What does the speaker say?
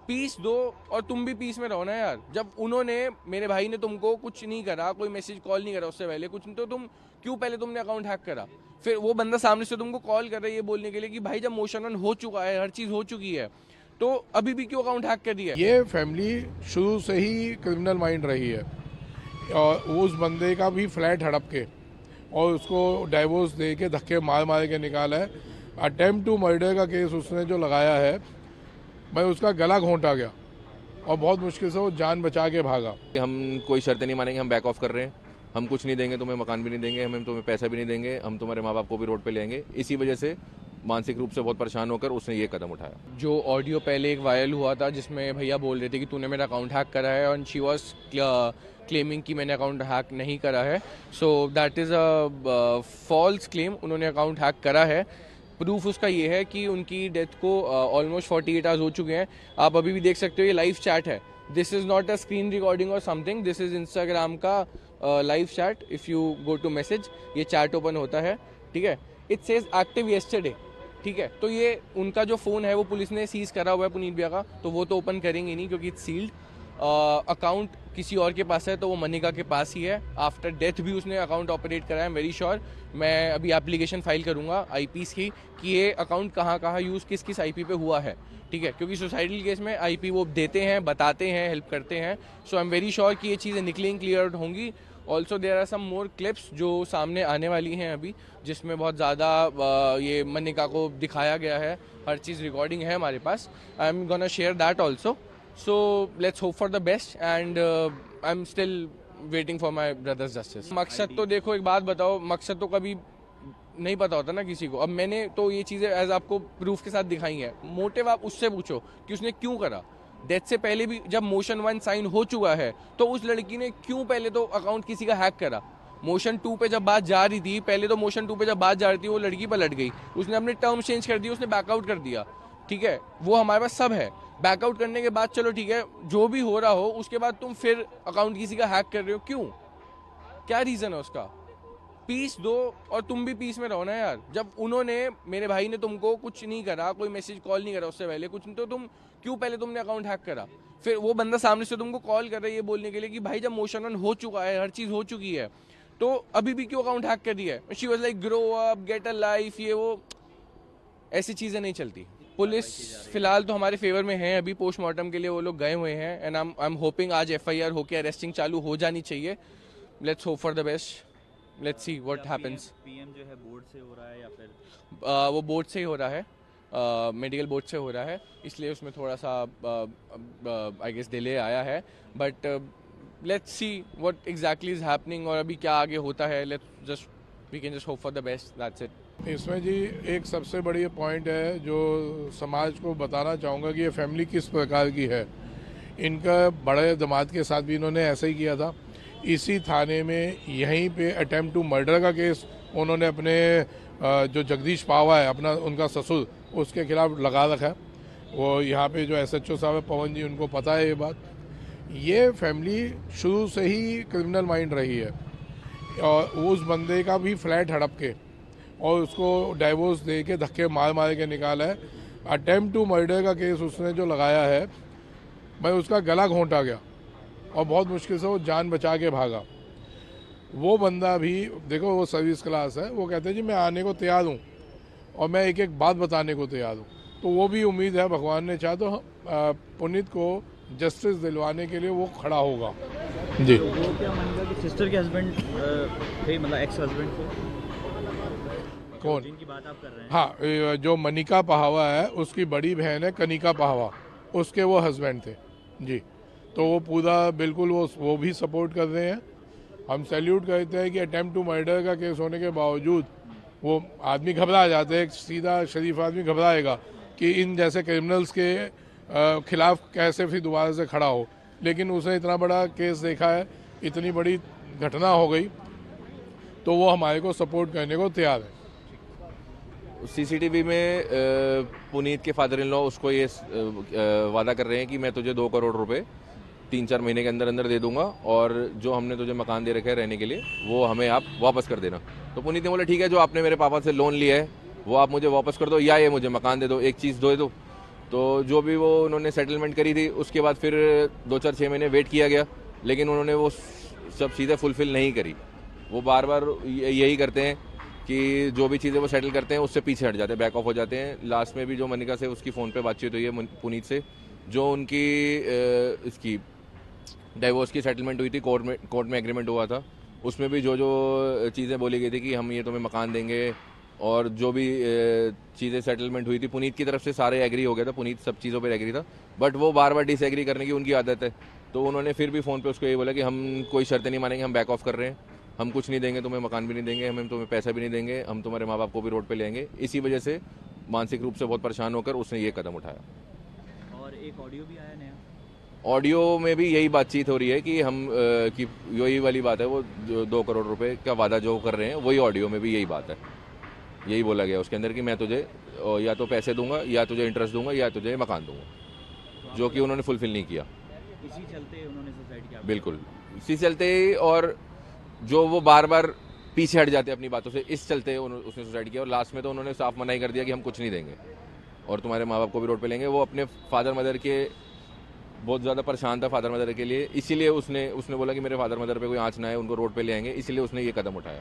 Piece दो और तुम भी पीस में रहो ना यार। जब उन्होंने, मेरे भाई ने तुमको कुछ नहीं करा, कोई मैसेज कॉल नहीं करा उससे पहले कुछ नहीं, तो तुम क्यों पहले तुमने अकाउंट हैक करा? फिर वो बंदा सामने से तुमको कॉल कर रहा है ये बोलने के लिए कि भाई जब मोशन ऑन हो चुका है, हर चीज़ हो चुकी है, तो अभी भी क्यों अकाउंट हैक कर दिया? ये फैमिली शुरू से ही क्रिमिनल माइंड रही है और उस बंदे का भी फ्लैट हड़प के और उसको डाइवोर्स दे के धक्के मार मार के निकाला है। अटेम्प्ट टू मर्डर का केस उसने जो लगाया है, मैं उसका गला घोंटा गया और बहुत मुश्किल से वो जान बचा के भागा। हम कोई शर्तें नहीं मानेंगे, हम बैक ऑफ कर रहे हैं, हम कुछ नहीं देंगे, तुम्हें मकान भी नहीं देंगे, हम तुम्हें पैसा भी नहीं देंगे, हम तुम्हारे माँ बाप को भी रोड पे लेंगे। इसी वजह से मानसिक रूप से बहुत परेशान होकर उसने ये कदम उठाया। जो ऑडियो पहले एक वायरल हुआ था जिसमें भैया बोल रहे थे कि तूने मेरा अकाउंट हैक करा है, और शी वॉज क्लेमिंग कि मैंने अकाउंट हैक नहीं करा है, so that is a false claim. उन्होंने अकाउंट हैक करा है। प्रूफ उसका ये है कि उनकी डेथ को ऑलमोस्ट 48 आवर्स हो चुके हैं। आप अभी भी देख सकते हो, ये लाइव चैट है। This is not a screen recording और समथिंग, दिस इज़ इंस्टाग्राम का live chat. If you go to message, ये चैट ओपन होता है, ठीक है। इट सेज एक्टिव येस्टरडे, ठीक है। तो ये उनका जो फ़ोन है वो पुलिस ने सीज करा हुआ है पुनीत भैया का, तो वो तो ओपन करेंगे नहीं क्योंकि इट्स सील्ड। अकाउंट किसी और के पास है, तो वो मनिका के पास ही है। आफ्टर डेथ भी उसने अकाउंट ऑपरेट करा है, वेरी श्योर। मैं अभी एप्लीकेशन फाइल करूंगा आईपीस की कि ये अकाउंट कहाँ कहाँ यूज़ किस किस आईपी पे हुआ है, ठीक है। क्योंकि सुसाइडल केस में आईपी वो देते हैं, बताते हैं, हेल्प करते हैं। So I am very sure कि ये चीज़ें निकलेंगी, क्लियर आउट होंगी। Also there are some more clips जो सामने आने वाली हैं अभी, जिसमें बहुत ज़्यादा ये मनिका को दिखाया गया है। हर चीज़ रिकॉर्डिंग है हमारे पास। I am gonna share that also. So let's hope for the best and I am still waiting for my brother's justice. मकसद तो देखो, एक बात बताओ, मकसद तो कभी नहीं पता होता ना किसी को। अब मैंने तो ये चीज़ें एज आपको प्रूफ के साथ दिखाई हैं। मोटिव आप उससे पूछो कि उसने क्यों करा। डेथ से पहले भी जब मोशन 1 साइन हो चुका है, तो उस लड़की ने क्यों पहले तो अकाउंट किसी का हैक करा? मोशन 2 पे जब बात जा रही थी, पहले तो मोशन 2 पे जब बात जा रही थी, वो लड़की पलट गई, उसने अपने टर्म्स चेंज कर दिए, उसने बैकआउट कर दिया, ठीक है। वो हमारे पास सब है। बैकआउट करने के बाद चलो ठीक है, जो भी हो रहा हो, उसके बाद तुम फिर अकाउंट किसी का हैक कर रहे हो, क्यों? क्या रीज़न है उसका? पीस दो और तुम भी पीस में रहो ना यार। जब उन्होंने, मेरे भाई ने तुमको कुछ नहीं करा, कोई मैसेज कॉल नहीं करा उससे पहले कुछ नहीं, तो तुम क्यों पहले तुमने अकाउंट हैक करा? फिर वो बंदा सामने से तुमको कॉल कर रहा है ये बोलने के लिए कि भाई जब मोशन ऑन हो चुका है, हर चीज़ हो चुकी है, तो अभी भी क्यों अकाउंट हैक कर दिया है? She was like grow up, get a life, ये वो ऐसी चीज़ें नहीं चलती। पुलिस फिलहाल तो हमारे फेवर में है। अभी पोस्टमार्टम के लिए वो लोग गए हुए हैं एंड आई एम होपिंग आज एफआईआर होके अरेस्टिंग चालू हो जानी चाहिए। Let's hope for the best, let's see what happens. PM जो है बोर्ड से हो रहा है या फिर वो बोर्ड से ही हो रहा है, मेडिकल बोर्ड से हो रहा है, इसलिए उसमें थोड़ा सा आई गेस डिले आया है। But let's see what exactly is happening और अभी क्या आगे होता है। Let's just we can just hope for the best, that's it. इसमें जी एक सबसे बड़ी पॉइंट है जो समाज को बताना चाहूँगा कि ये फैमिली किस प्रकार की है। इनका बड़े दामाद के साथ भी इन्होंने ऐसा ही किया था। इसी थाने में यहीं पे अटेम्प्ट टू मर्डर का केस उन्होंने अपने जो जगदीश पावा है, अपना उनका ससुर, उसके खिलाफ लगा रखा है। वो यहाँ पे जो एसएचओ साहब है पवन जी, उनको पता है ये बात। ये फैमिली शुरू से ही क्रिमिनल माइंड रही है और उस बंदे का भी फ्लैट हड़प के और उसको डाइवोर्स दे के धक्के मार मार के निकाला है। अटेम्प्ट टू मर्डर का केस उसने जो लगाया है, मैं उसका गला घोंटा गया और बहुत मुश्किल से वो जान बचा के भागा। वो बंदा भी देखो, वो सर्विस क्लास है, वो कहते हैं जी मैं आने को तैयार हूँ और मैं एक एक बात बताने को तैयार हूँ। तो वो भी उम्मीद है भगवान ने चाहा तो पुनीत को जस्टिस दिलवाने के लिए वो खड़ा होगा जी। तो वो क्या मानेगा कि सिस्टर के हस्बैंड थे, मतलब एक्स हस्बैंड थे? कौन? जिनकी बात आप कर रहे हैं? हाँ, जो मनिका पहावा है उसकी बड़ी बहन है कनिका पहावा, उसके वो हस्बैंड थे जी। तो वो पूरा बिल्कुल वो भी सपोर्ट कर रहे हैं। हम सैल्यूट करते हैं कि अटेम्प्ट टू मर्डर का केस होने के बावजूद वो आदमी घबरा जाते हैं। सीधा शरीफ आदमी घबराएगा कि इन जैसे क्रिमिनल्स के खिलाफ कैसे फिर दोबारा से खड़ा हो, लेकिन उसने इतना बड़ा केस देखा है, इतनी बड़ी घटना हो गई, तो वो हमारे को सपोर्ट करने को तैयार है। सीसीटीवी में पुनीत के फादर इन लॉ उसको ये वादा कर रहे हैं कि मैं तुझे 2 करोड़ रुपए 3-4 महीने के अंदर अंदर दे दूंगा और जो हमने तुझे मकान दे रखे हैं रहने के लिए वो हमें आप वापस कर देना। तो पुनीत ने बोला ठीक है, जो आपने मेरे पापा से लोन लिया है वो आप मुझे वापस कर दो या ये मुझे मकान दे दो, एक चीज़ दे दो। तो जो भी वो उन्होंने सेटलमेंट करी थी उसके बाद फिर 2-4-6 महीने वेट किया गया, लेकिन उन्होंने वो सब चीज़ें फुलफ़िल नहीं करी। वो बार बार यही करते हैं कि जो भी चीज़ें वो सेटल करते हैं उससे पीछे हट जाते हैं, बैक ऑफ हो जाते हैं। लास्ट में भी जो मनिका से उसकी फ़ोन पे बातचीत हुई है पुनीत से, जो उनकी इसकी डाइवोर्स की सेटलमेंट हुई थी, कोर्ट में एग्रीमेंट हुआ था, उसमें भी जो जो चीज़ें बोली गई थी कि हम ये तुम्हें मकान देंगे, और जो भी चीज़ें सेटलमेंट हुई थी पुनीत की तरफ से सारे एग्री हो गया था, पुनीत सब चीज़ों पर एग्री था, बट वो बार बार डिसएग्री करने की उनकी आदत है। तो उन्होंने फिर भी फ़ोन पे उसको ये बोला कि हम कोई शर्तें नहीं मानेंगे, हम बैक ऑफ कर रहे हैं, हम कुछ नहीं देंगे तुम्हें, मकान भी नहीं देंगे, हम तुम्हें पैसा भी नहीं देंगे, हम तुम्हारे माँ बाप को भी रोड पे ले आएंगे। इसी वजह से मानसिक रूप से बहुत परेशान होकर उसने ये कदम उठाया। और एक ऑडियो भी आया नया। ऑडियो में भी यही बातचीत हो रही है कि हम कि यही वाली बात है, वो जो 2 करोड़ रुपए का वादा जो कर रहे हैं वही ऑडियो में भी यही बात है, यही बोला गया उसके अंदर कि मैं तुझे या तो पैसे दूंगा, या तुझे इंटरेस्ट दूंगा, या तुझे मकान दूंगा, जो कि उन्होंने फुलफिल नहीं किया। इसी चलते उन्होंने सुसाइड किया। बिल्कुल इसी चलते, और जो वो बार बार पीछे हट जाते अपनी बातों से, इस चलते उसने सुसाइड किया। और लास्ट में तो उन्होंने साफ मना ही कर दिया कि हम कुछ नहीं देंगे और तुम्हारे माँ बाप को भी रोड पे लेंगे। वो अपने फादर मदर के बहुत ज़्यादा परेशान था, फादर मदर के लिए, इसीलिए उसने बोला कि मेरे फादर मदर पे कोई आँच ना आए, उनको रोड पे ले आएंगे, इसीलिए उसने ये कदम उठाया।